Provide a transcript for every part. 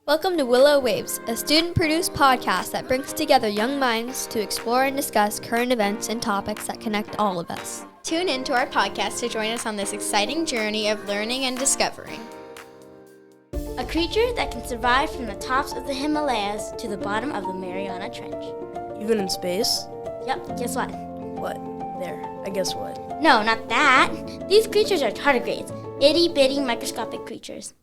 Welcome to Willow Waves, a student-produced podcast that brings together young minds to explore and discuss current events and topics that connect all of us. Tune in to our podcast to join us on this exciting journey of learning and discovering. A creature that can survive from the tops of the Himalayas to the bottom of the Mariana Trench. Even in space? Yep, guess what? What? There, I guess what? No, not that. These creatures are tardigrades, itty-bitty microscopic creatures.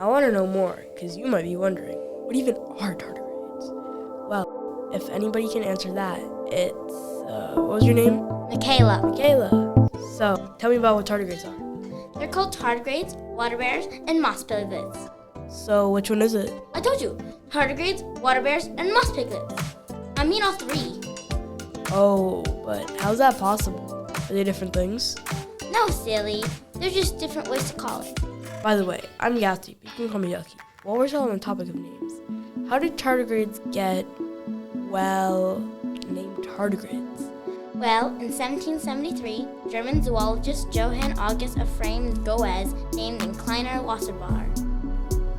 I want to know more, because you might be wondering, what even are tardigrades? Well, if anybody can answer that, it's, what was your name? Michaela. Michaela. So, tell me about what tardigrades are. They're called tardigrades, water bears, and moss piglets. So, which one is it? I told you, tardigrades, water bears, and moss piglets. I mean all three. Oh, but how's that possible? Are they different things? No, silly. They're just different ways to call it. By the way, I'm Yati, but you can call me Yucky. While we're still on the topic of names, how did tardigrades get, named tardigrades? Well, in 1773, German zoologist Johann August Ephraim Goes named them Kleiner Wasserbar.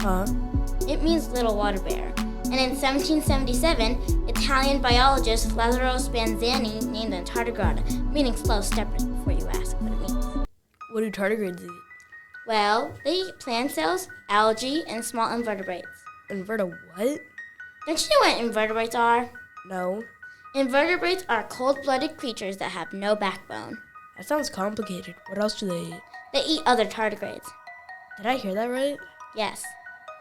Huh? It means little water bear. And in 1777, Italian biologist Lazzaro Spanzani named them tardigrade, meaning slow steppers, before you ask what it means. What do tardigrades eat? Well, they eat plant cells, algae, and small invertebrates. What? Don't you know what invertebrates are? No. Invertebrates are cold-blooded creatures that have no backbone. That sounds complicated. What else do they eat? They eat other tardigrades. Did I hear that right? Yes.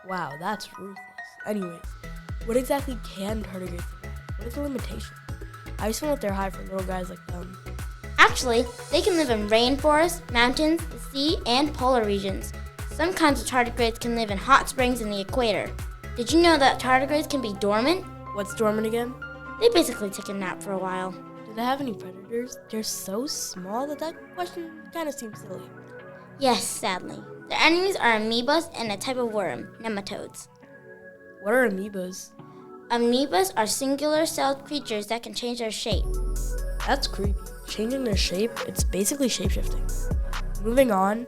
Wow, that's ruthless. Anyways, what exactly can tardigrades do? What is the limitation? I just want that they're high for little guys like them. Actually, they can live in rainforests, mountains, the sea, and polar regions. Some kinds of tardigrades can live in hot springs in the equator. Did you know that tardigrades can be dormant? What's dormant again? They basically take a nap for a while. Do they have any predators? They're so small that question kind of seems silly. Yes, sadly. Their enemies are amoebas and a type of worm, nematodes. What are amoebas? Amoebas are singular-celled creatures that can change their shape. That's creepy. Changing their shape, it's basically shapeshifting. Moving on,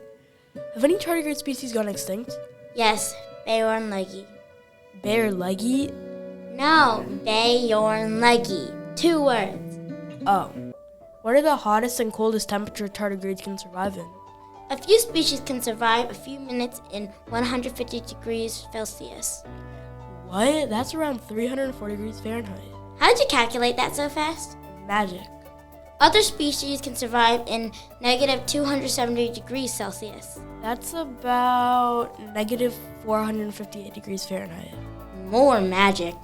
have any tardigrade species gone extinct? Yes, Bjornleggy. Bare-leggy? No, Bjornleggy. 2 words. Oh. What are the hottest and coldest temperature tardigrades can survive in? A few species can survive a few minutes in 150 degrees Celsius. What? That's around 340 degrees Fahrenheit. How'd you calculate that so fast? Magic. Other species can survive in negative 270 degrees Celsius. That's about negative 458 degrees Fahrenheit. More magic.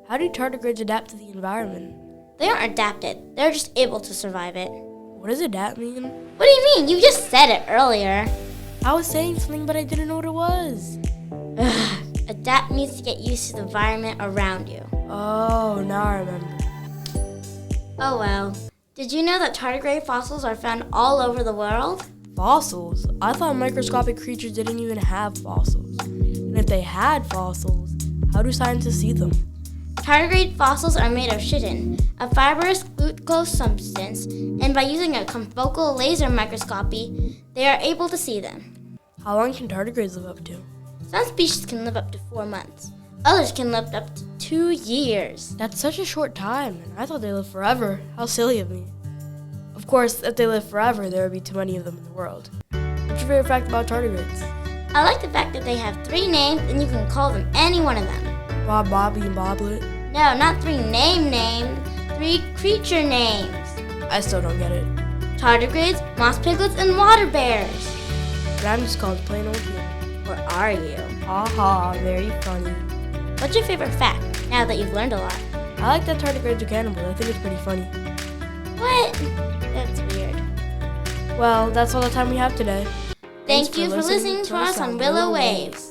How do tardigrades adapt to the environment? They aren't adapted. They're just able to survive it. What does adapt mean? What do you mean? You just said it earlier. I was saying something, but I didn't know what it was. Adapt means to get used to the environment around you. Oh, now I remember. Oh well. Did you know that tardigrade fossils are found all over the world? Fossils? I thought microscopic creatures didn't even have fossils. And if they had fossils, how do scientists see them? Tardigrade fossils are made of chitin, a fibrous glucose substance, and by using a confocal laser microscopy, they are able to see them. How long can tardigrades live up to? Some species can live up to 4 months. Others can live up to 2 years. That's such a short time, and I thought they lived forever. How silly of me. Of course, if they lived forever, there would be too many of them in the world. What's your favorite fact about tardigrades? I like the fact that they have 3 names and you can call them any one of them. Bob, Bobby, and Boblet? No, not 3 names, 3 creature names. I still don't get it. Tardigrades, moss piglets, and water bears. But I'm just called plain old human. Or are you? Haha, very funny. What's your favorite fact, now that you've learned a lot? I like that tardigrades are cannibals. I think it's pretty funny. What? That's weird. Well, that's all the time we have today. Thank you for listening to us on Willow Waves.